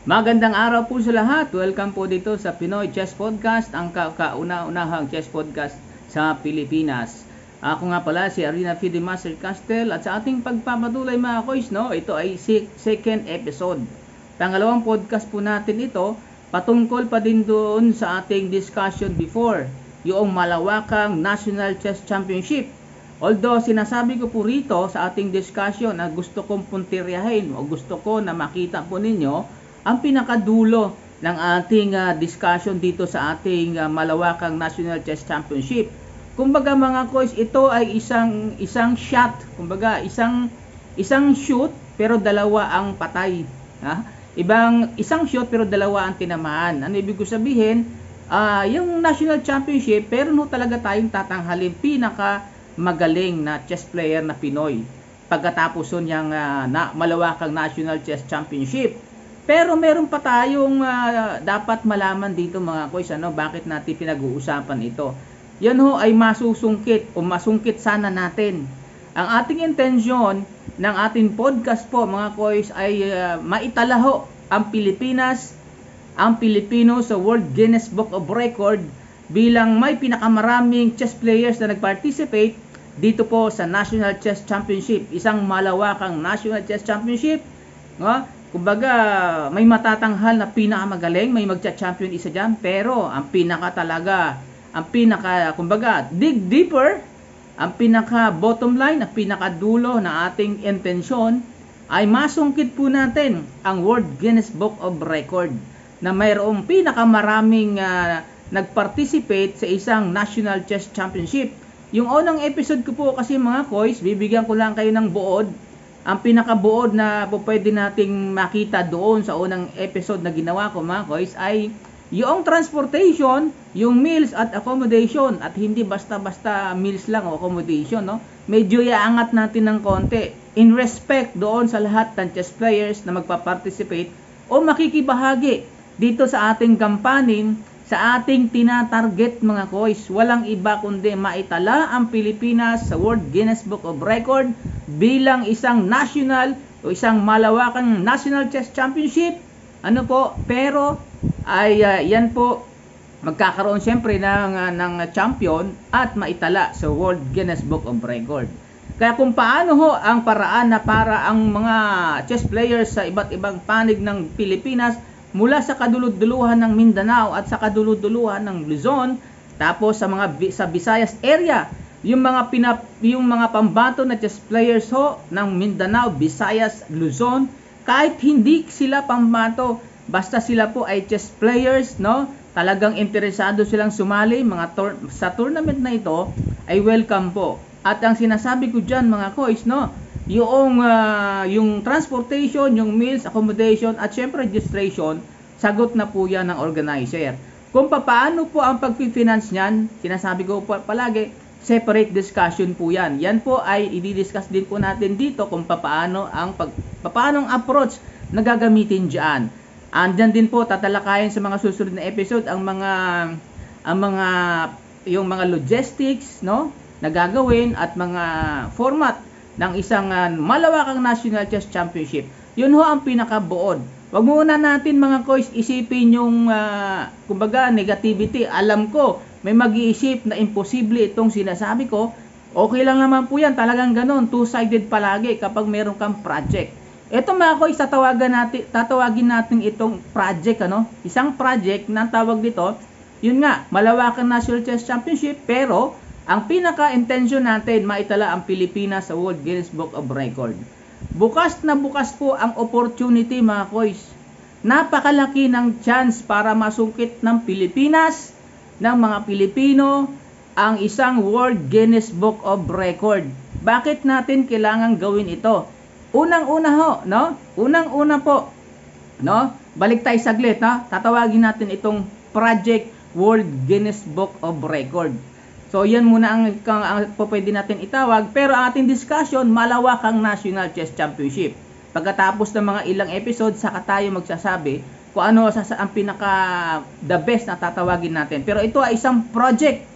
Magandang araw po sa lahat. Welcome po dito sa Pinoy Chess Podcast, ang kauna-unahang chess podcast sa Pilipinas. Ako nga pala si Arena Fide Master Castel at sa ating pagpapatuloy mga kois, ito ay second episode. Pangalawang podcast po natin ito, patungkol pa din doon sa ating discussion before, yung malawakang National Chess Championship. Although sinasabi ko po rito sa ating discussion na gusto kong puntiryahin o gusto ko na makita po ninyo ang pinakadulo ng ating discussion dito sa ating malawakang National Chess Championship. Kumbaga mga kois, ito ay isang shot, kumbaga isang shoot pero dalawa ang patay. Isang shoot pero dalawa ang tinamaan. Ano ibig ko sabihin? Yung National Championship, pero talaga tayong tatanghalin pinaka magaling na chess player na Pinoy pagkatapos yung malawakang National Chess Championship. Pero meron pa tayong dapat malaman dito mga kois, bakit natin pinag-uusapan ito. Yan ho ay masusungkit o masungkit sana natin. Ang ating intensyon ng ating podcast po mga kois ay maitalaho ang Pilipinas, ang Pilipino sa World Guinness Book of Record bilang may pinakamaraming chess players na nag-participate dito po sa National Chess Championship. Isang malawakang National Chess Championship. Kumbaga, may matatanghal na pinakamagaling, may magcha-champion isa dyan, pero ang pinaka, kumbaga, dig deeper, ang pinaka bottom line, ang pinaka dulo na ating intensyon, ay masungkit po natin ang World Guinness Book of Record na mayroong pinakamaraming nag-participate sa isang National Chess Championship. Yung unang episode ko po kasi mga kois, bibigyan ko lang kayo ng buod. Ang pinakabuod na pwede nating makita doon sa unang episode na ginawa ko mga kois ay yung transportation, yung meals at accommodation, at hindi basta-basta meals lang o accommodation, Medyo iaangat natin ng konti in respect doon sa lahat ng chess players na magpa-participate o makikibahagi dito sa ating kampanin, sa ating tinatarget mga kois. Walang iba kundi maitala ang Pilipinas sa World Guinness Book of Record bilang isang national o isang malawakang National Chess Championship. Pero ay yan po magkakaroon siyempre ng champion at maitala sa World Guinness Book of Record. Kaya kung paano ho ang paraan na para ang mga chess players sa iba't ibang panig ng Pilipinas, mula sa kadulud-duluhan ng Mindanao at sa kadulud-duluhan ng Luzon, tapos sa Visayas area, yung mga pambato na chess players ho ng Mindanao, Visayas, Luzon, kahit hindi sila pambato, basta sila po ay chess players, talagang interesado silang sumali sa tournament na ito, ay welcome po. At ang sinasabi ko diyan mga kois, yung transportation, yung meals, accommodation, at syempre registration, sagot na po yan ng organizer. Kung paano po ang pag-finance niyan, sinasabi ko po palagi, separate discussion po yan. Yan po ay i-discuss din po natin dito kung paano ang approach na gagamitin dyan. Andyan din po tatalakayin sa mga susunod na episode yung mga logistics, na gagawin at mga format ng isang malawakang National Chess Championship. Yun ho ang pinakabuod. Wag muna natin mga kois isipin yung kumbaga negativity. Alam ko may mag-iisip na imposible itong sinasabi ko. Okay lang naman po yan, talagang ganon, two-sided palagi kapag meron kang project. Ito mga kois, tatawagin natin itong project, isang project na tawag dito, yun nga, malawakang National Chess Championship, pero ang pinaka-intention natin, maitala ang Pilipinas sa World Guinness Book of Record. Bukas na bukas po ang opportunity mga kois. Napakalaki ng chance para masungkit ng Pilipinas, ng mga Pilipino, ang isang World Guinness Book of Record. Bakit natin kailangan gawin ito? Unang-una po, balik tayo saglit, tatawagin natin itong Project World Guinness Book of Record. So yan muna ang pwede natin itawag, pero ang ating discussion, malawakang National Chess Championship. Pagkatapos ng mga ilang episodes, saka tayo magsasabi kung ano ang pinaka the best na tatawagin natin. Pero ito ay isang project,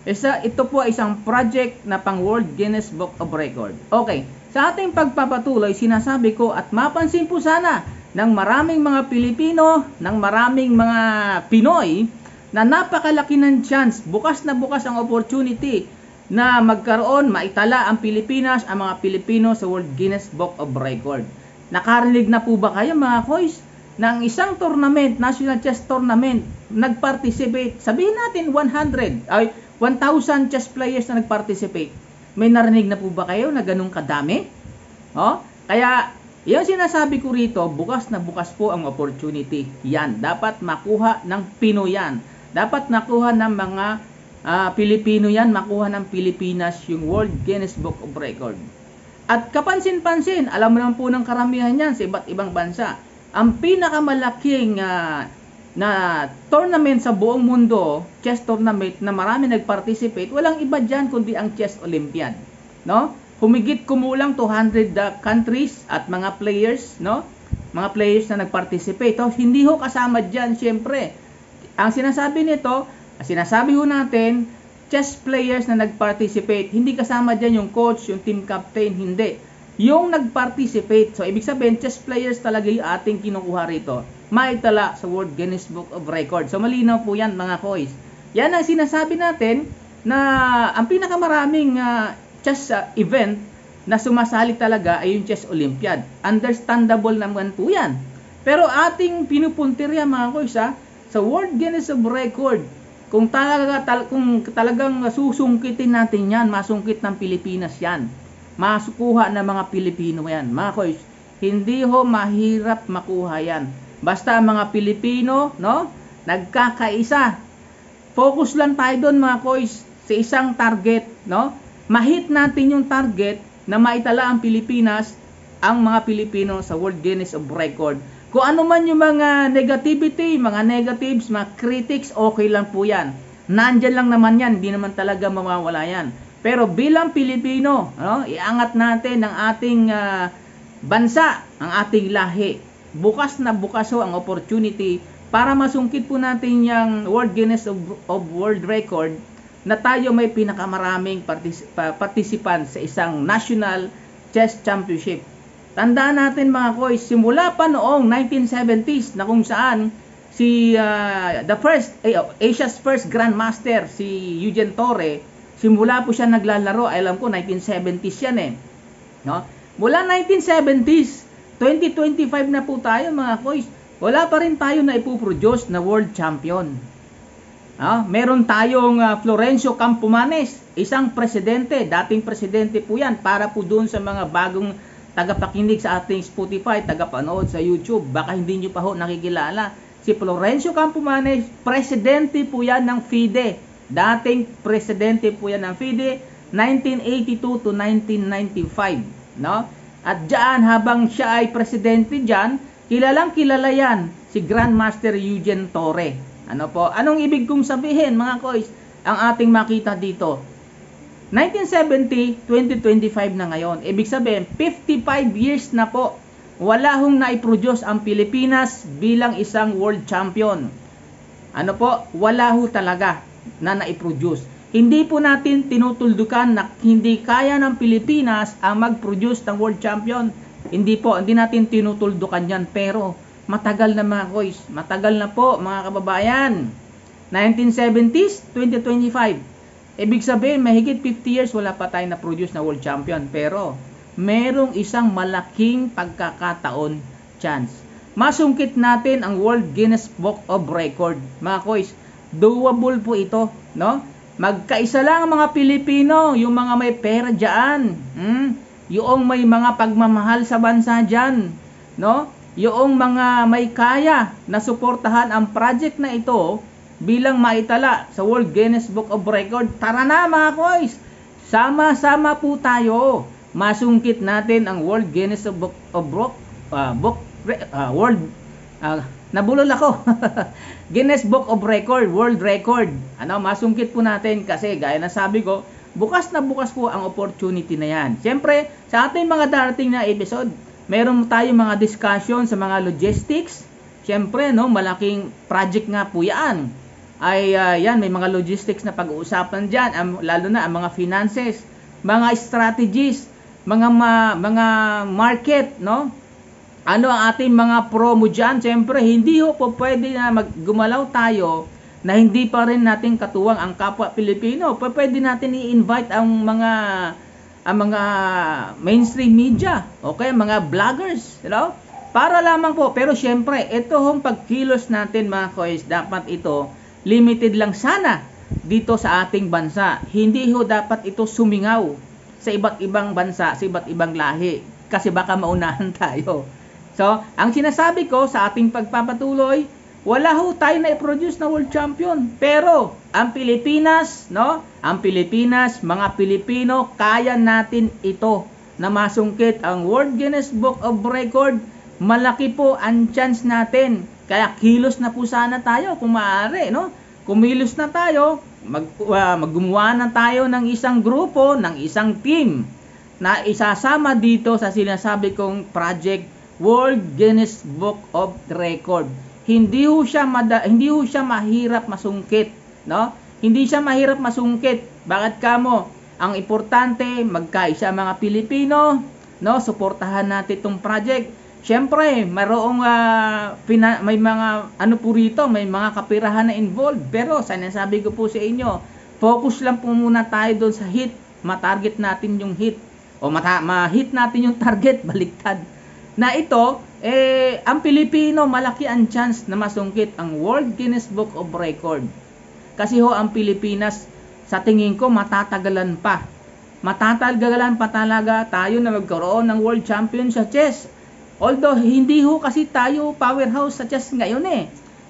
Ito po ay isang project na pang World Guinness Book of Record. Okay, sa ating pagpapatuloy, sinasabi ko at mapansin po sana ng maraming mga Pilipino, ng maraming mga Pinoy, na napakalaki ng chance, bukas na bukas ang opportunity na magkaroon, maitala ang Pilipinas, ang mga Pilipino sa World Guinness Book of Record. Nakarinig na po ba kayo mga koys, na ang isang tournament, National Chess Tournament, nag-participate, sabihin natin 100 1,000 chess players na nag-participate. May narinig na po ba kayo na ganun kadami? Kaya yung sinasabi ko rito, bukas na bukas po ang opportunity. Yan, dapat makuha ng Pinoy yan. Dapat nakuha ng mga Pilipino yan, makuha ng Pilipinas yung World Guinness Book of Record. At kapansin-pansin, alam mo naman po ng karamihan yan sa iba't ibang bansa. Ang pinakamalaking na tournament sa buong mundo, chess tournament na marami nag-participate, walang iba dyan kundi ang Chess Olympiad. No? Humigit kumulang 200 countries at mga players, no? Mga players na nag-participate. Hindi ho kasama dyan, syempre. Ang sinasabi nito, sinasabi ho natin, chess players na nag-participate. Hindi kasama dyan yung coach, yung team captain, hindi. Yung nag-participate. So, ibig sabihin, chess players talaga yung ating kinukuha rito. Maitala sa World Guinness Book of Record. So, malinaw po yan mga koys. Yan ang sinasabi natin na ang pinakamaraming chess event na sumasali talaga ay yung Chess Olympiad. Understandable naman po yan. Pero ating pinupuntirya mga koys sa World Guinness of Record, kung talagang susungkitin natin yan, masungkit ng Pilipinas yan. Masukuha ng mga Pilipino yan. Mga koys, hindi ho mahirap makuha yan. Basta mga Pilipino, no, nagkakaisa. Focus lang tayo doon mga koys sa isang target, no? Ma-hit natin yung target na maitala ang Pilipinas, ang mga Pilipino sa World Guinness of Record. Kung ano man yung mga negativity, mga negatives, mga critics, okay lang po yan. Nandyan lang naman yan, hindi naman talaga mawawala yan. Pero bilang Pilipino, no, iangat natin ang ating bansa, ang ating lahi. Bukas na bukas ho ang opportunity para masungkit po natin yung World Guinness of World Record na tayo may pinakamaraming participants sa isang National Chess Championship. Tandaan natin mga koys, simula pa noong 1970s na kung saan si Asia's first Grandmaster, si Eugene Torre, simula po siya naglalaro, alam ko 1970s yan no? Mula 1970s, 2025 na po tayo mga koys, wala pa rin tayo na ipuproduce na world champion. Meron tayong Florencio Campomanes, isang presidente, dating presidente po yan, para po doon sa mga bagong tagapakinig sa ating Spotify, tagapanood sa YouTube, baka hindi nyo pa ho nakikilala. Si Florencio Campomanes, presidente po yan ng FIDE. Dating presidente po yan ng FIDE, 1982 to 1995. No? At dyan, habang siya ay presidente dyan, kilalang kilala yan, si Grandmaster Eugene Torre. Ano po? Anong ibig kong sabihin mga koys? Ang ating makita dito. 1970, 2025 na ngayon. Ibig sabihin, 55 years na po. Wala hong naiproduce ang Pilipinas bilang isang world champion. Ano po? Wala ho talaga na naiproduce. Hindi po natin tinutuldukan na hindi kaya ng Pilipinas ang mag-produce ng world champion. Hindi po, hindi natin tinutuldukan yan. Pero matagal na mga koys, matagal na po mga kababayan. 1970s, 2025. Ibig sabihin, mahigit 50 years wala pa tayong na-produce na world champion. Pero merong isang malaking pagkakataon, chance. Masungkit natin ang World Guinness Book of Record. Mga koys, doable po ito, no? Magkaisa lang ang mga Pilipino, yung mga may pera dyan, yung may mga pagmamahal sa bansa dyan, no? Yung mga may kaya na suportahan ang project na ito bilang maitala sa World Guinness Book of Record. Tara na mga koys, sama-sama po tayo. Masungkit natin ang World Guinness Book of nabulol ako. Guinness Book of Record, World Record. Masungkit po natin kasi gaya na sabi ko, bukas na bukas po ang opportunity na yan. Siyempre, sa ating mga darating na episode, meron tayong mga discussion sa mga logistics. Siyempre, no, malaking project nga po yan. Yan, may mga logistics na pag-uusapan dyan, lalo na ang mga finances, mga strategies, mga market, no? Ano ang ating mga promo dyan? Siyempre, hindi ho po pwede na gumalaw tayo na hindi pa rin natin katuwang ang kapwa Pilipino. Pwede natin i-invite ang mga mainstream media, okay, mga vloggers, you know? Para lamang po, pero siyempre, ito hong pagkilos natin mga kois, dapat ito limited lang sana dito sa ating bansa. Hindi ho dapat ito sumingaw sa iba't ibang bansa, sa iba't ibang lahi, kasi baka maunahan tayo. So, ang sinasabi ko sa ating pagpapatuloy, wala ho tayo na i-produce na world champion. Pero, ang Pilipinas, no? Ang Pilipinas, mga Pilipino, kaya natin ito na masungkit ang World Guinness Book of Record. Malaki po ang chance natin. Kaya kilos na po sana tayo kung maaari, no? Kumilos na tayo, maggumawa na tayo ng isang grupo, ng isang team na isasama dito sa sinasabi kong project World Guinness Book of Record. Hindi ho siya mahirap masungkit, no? Hindi siya mahirap masungkit. Bakit kamo? Ang importante, magkaisa mga Pilipino, no? Suportahan natin itong project. Siyempre, mayroong may mga may mga kapirahan na involved. Pero sinasabi ko po sa inyo, focus lang po muna tayo doon sa hit. Ma-target natin yung hit o ma-hit natin yung target, baliktad. Na ito, ang Pilipino, malaki ang chance na masungkit ang World Guinness Book of Record. Kasi ho, ang Pilipinas, sa tingin ko, matatagalan pa. Matatagalan pa talaga tayo na magkaroon ng World Champion sa chess. Although, hindi ho kasi tayo powerhouse sa chess ngayon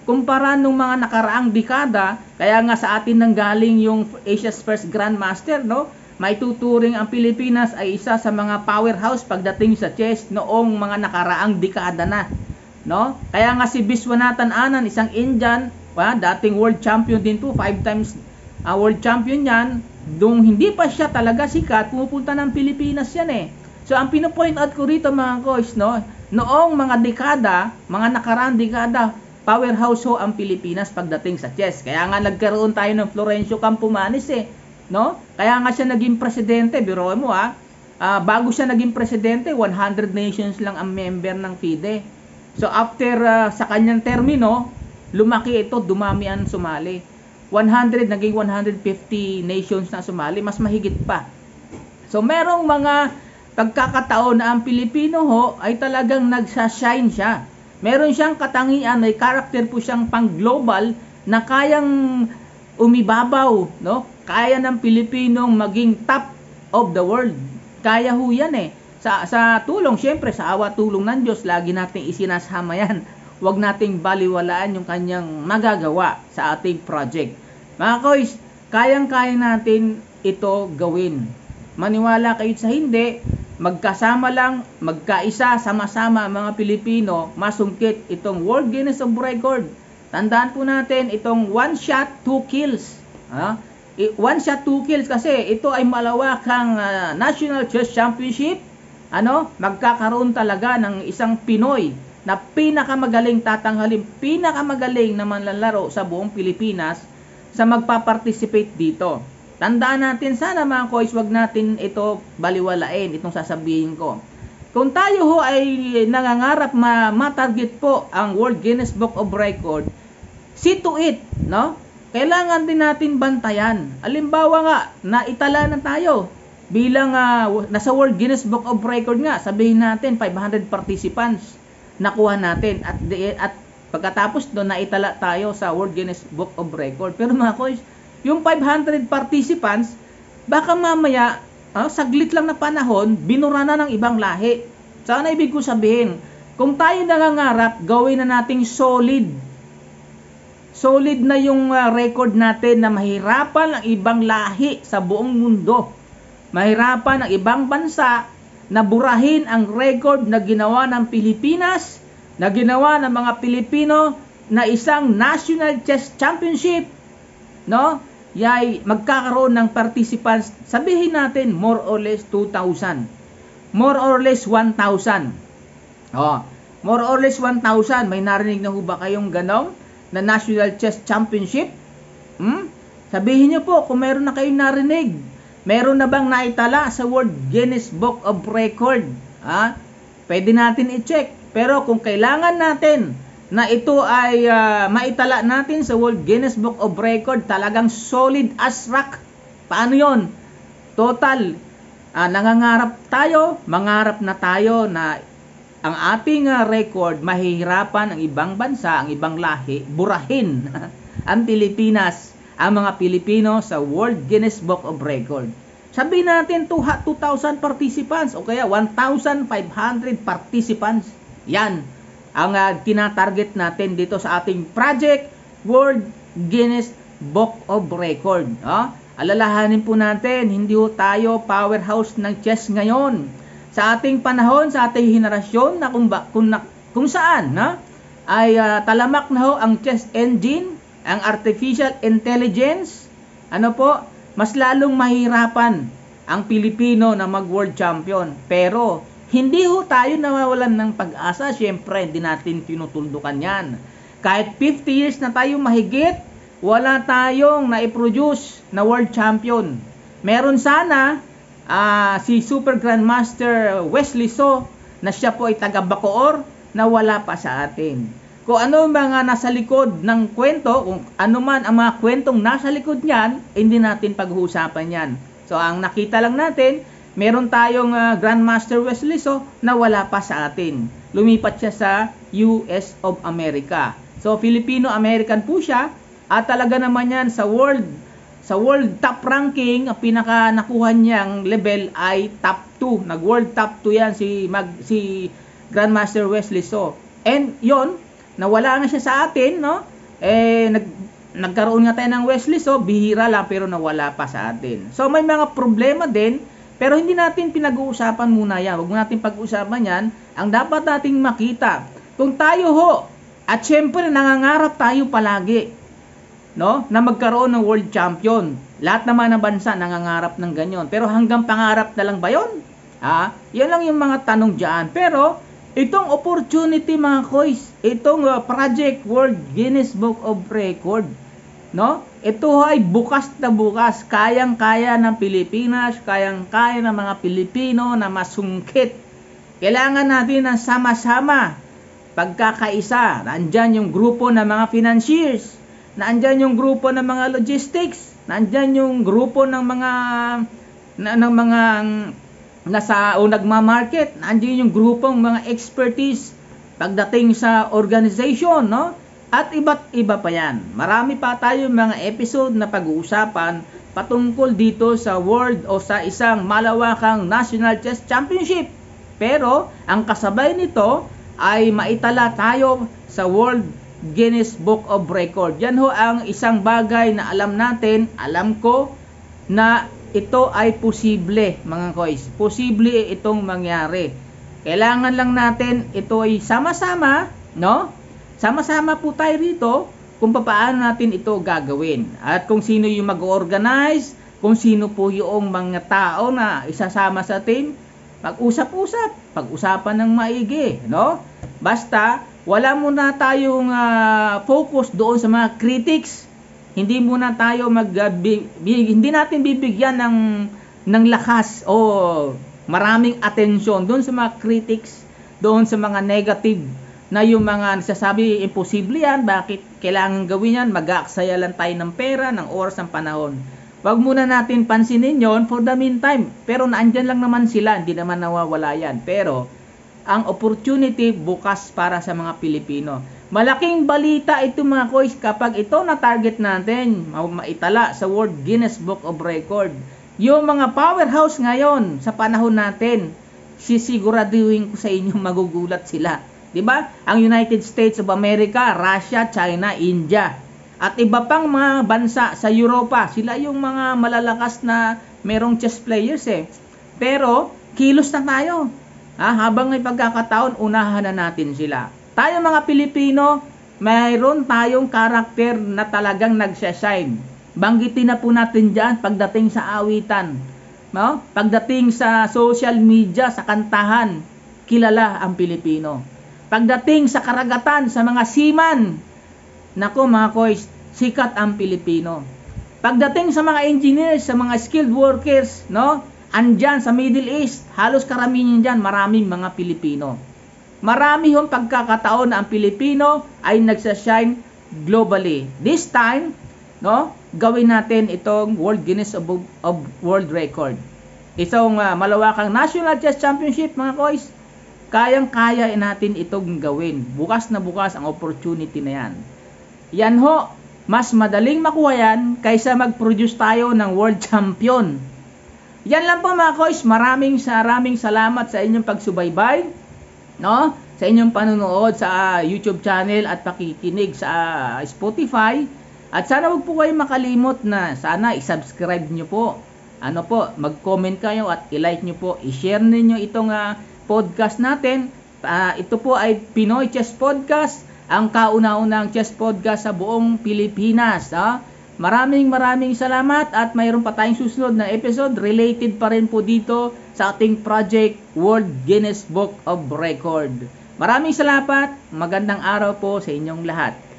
Kumpara nung mga nakaraang dekada, kaya nga sa atin nanggaling yung Asia's First Grandmaster, no? May tuturing ang Pilipinas ay isa sa mga powerhouse pagdating sa chess noong mga nakaraang dekada na, no? Kaya nga si Viswanathan Anand, isang Indian, dating world champion din po, 5 times world champion yan, dung hindi pa siya talaga sikat, pumupunta ng Pilipinas yan So ang pino-point out ko rito mga coach, no, noong mga dekada, mga nakaraang dekada, powerhouse ho ang Pilipinas pagdating sa chess. Kaya nga nagkaroon tayo ng Florencio Campomanes no? Kaya nga siya naging presidente, biro mo bago siya naging presidente, 100 nations lang ang member ng FIDE. So after sa kanyang termino, lumaki ito, dumami ang sumali. 100 naging 150 nations na sumali, mas mahigit pa. So merong mga pagkakataon na ang Pilipino ho ay talagang nagsashine siya. Meron siyang katangian, may character po siyang pang-global na kayang umibabaw, no? Kaya ng Pilipinong maging top of the world. Kaya ho yan Sa tulong, syempre, sa awa tulong ng Diyos, lagi nating isinasama yan. Huwag nating baliwalaan yung kanyang magagawa sa ating project. Mga koys, kayang-kaya natin ito gawin. Maniwala kayo sa hindi, magkasama lang, magkaisa, sama-sama mga Pilipino, masungkit itong World Guinness of Record. Tandaan po natin itong 1 shot, 2 kills. 1 shot, 2 kills kasi ito ay malawakang National Chess Championship. Magkakaroon talaga ng isang Pinoy na pinakamagaling tatanghalin, pinakamagaling na manlalaro sa buong Pilipinas sa magpa-participate dito. Tandaan natin sana mga kois, wag natin ito baliwalain, itong sasabihin ko. Kung tayo ho ay nangangarap ma-target po ang World Guinness Book of Record, see to it, no? Kailangan din natin bantayan. Halimbawa nga, naitala na tayo bilang nasa World Guinness Book of Record nga, sabihin natin 500 participants nakuha natin at pagkatapos doon naitala tayo sa World Guinness Book of Record. Pero mga kois, yung 500 participants, baka mamaya, saglit lang na panahon, binura na ng ibang lahi. Sana ibig ko sabihin, kung tayo nangangarap, gawin na nating solid. Solid na yung record natin na mahirapan ang ibang lahi sa buong mundo. Mahirapan ang ibang bansa na burahin ang record na ginawa ng Pilipinas, na ginawa ng mga Pilipino na isang National Chess Championship, no? Yay magkakaroon ng participants, sabihin natin more or less 2,000, more or less 1,000. More or less 1,000. May narinig na ho ba kayong ganon na National Chess Championship? Sabihin niyo po kung meron na kayong narinig. Meron na bang naitala sa World Guinness Book of Record? Pwede natin i-check. Pero kung kailangan natin na ito ay maitala natin sa World Guinness Book of Record, talagang solid as rock. Paano yon? Total, mangarap na tayo na ang ating record, mahihirapan ang ibang bansa, ang ibang lahi, burahin ang Pilipinas, ang mga Pilipino sa World Guinness Book of Record. Sabihin natin 2,000 participants o kaya 1,500 participants. Yan ang tinatarget natin dito sa ating project World Guinness Book of Record. Alalahanin po natin, hindi ho tayo powerhouse ng chess ngayon. Sa ating panahon, sa ating henerasyon na kung saan ay talamak na ho ang chess engine, ang artificial intelligence, mas lalong mahirapan ang Pilipino na mag-world champion. Pero hindi ho tayo nawawalan ng pag-asa. Siyempre, hindi natin tinutuldukan yan. Kahit 50 years na tayo mahigit, wala tayong na-produce na world champion. Meron sana si Super Grandmaster Wesley So, na siya po ay taga Bacoor, na wala pa sa atin. Kung ano mga nasa likod ng kwento, kung ano man ang mga kwentong nasa likod niyan, hindi natin pag-uusapan yan. So, ang nakita lang natin, meron tayong Grandmaster Wesley So na wala pa sa atin. Lumipat siya sa US of America. So, Filipino-American po siya, at talaga naman yan sa world top ranking, ang pinaka nakuha niyang level ay top 2. Nag-world top 2 yan si Grandmaster Wesley So. And yon, nawala na siya sa atin, nagkaroon nga tayo ng Wesley So, bihira lang pero nawala pa sa atin. So may mga problema din, pero hindi natin pinag-uusapan muna yan. Huwag mo natin pag-uusapan yan. Ang dapat nating makita, kung tayo ho, at syempre nangangarap tayo palagi, na magkaroon ng world champion. Lahat naman ng bansa nangangarap ng ganyan. Pero hanggang pangarap na lang ba yun? Yan lang yung mga tanong dyan. Pero itong opportunity mga koys, itong Project World Guinness Book of Record, ito ay bukas na bukas. Kayang-kaya ng Pilipinas, kayang-kaya ng mga Pilipino na masungkit. Kailangan natin ng sama-sama pagkakaisa. Nandyan yung grupo ng mga financiers, nandyan yung grupo ng mga logistics, nandyan yung grupo ng mga nagma-market, nandyan yung grupong mga expertise pagdating sa organization, at iba't iba pa yan. Marami pa tayong mga episode na pag-uusapan patungkol dito sa world o sa isang malawakang National Chess Championship. Pero ang kasabay nito ay maitala tayo sa World Guinness Book of Record. Yan ho ang isang bagay na alam ko na ito ay posible, mga koys. Posible itong mangyari. Kailangan lang natin ito ay sama-sama, Sama-sama po tayo rito kung paano natin ito gagawin. At kung sino yung mag-organize, kung sino po yung mga tao na isasama sa team, mag-usap-usap, pag-usapan ng maigi, Basta wala muna tayong focus doon sa mga critics. Hindi muna tayo hindi natin bibigyan ng lakas o maraming atensyon doon sa mga critics, doon sa mga negative na yung mga nagsasabi imposible yan, bakit kailangan gawin yan, mag-aaksaya lang tayo ng pera, ng oras, ng panahon. Wag muna natin pansinin yon for the meantime. Pero naandyan lang naman sila, hindi naman nawawala yan. Pero ang opportunity bukas para sa mga Pilipino. Malaking balita ito mga koys kapag ito na target natin, maitala sa World Guinness Book of Record. Yung mga powerhouse ngayon sa panahon natin, sisiguraduhin ko sa inyo magugulat sila. Diba? Ang United States of America, Russia, China, India, at iba pang mga bansa sa Europa, sila yung mga malalakas na merong chess players Pero kilos na tayo. Habang may pagkakataon, unahan na natin sila. Tayo mga Pilipino, mayroon tayong karakter na talagang nagsashine. Banggitin na po natin dyan pagdating sa awitan. Pagdating sa social media, sa kantahan, kilala ang Pilipino. Pagdating sa karagatan, sa mga seaman, nako mga koys, sikat ang Pilipino. Pagdating sa mga engineers, sa mga skilled workers, andyan sa Middle East, halos karamihan dyan, maraming mga Pilipino. marami hong pagkakataon na ang Pilipino ay nagsashine globally. This time, no, gawin natin itong World Guinness of World Record. Itong malawakang National Chess Championship, mga koys, kayang-kaya natin itong gawin. Bukas na bukas ang opportunity na yan. Yan ho, mas madaling makuha yan kaysa mag-produce tayo ng World Champion. Yan lang po mga koys, maraming salamat sa inyong pagsubaybay, no? Sa inyong panunood sa YouTube channel at pakikinig sa Spotify. At sana huwag po kayo makalimot na sana i-subscribe nyo po. Ano po, mag-comment kayo at i-like nyo po. I-share ninyo itong podcast natin. Ito po ay Pinoy Chess Podcast, ang kauna-unang chess podcast sa buong Pilipinas. Maraming salamat at mayroon pa tayong susunod na episode related pa rin po dito sa ating project World Guinness Book of Record. Maraming salamat, magandang araw po sa inyong lahat.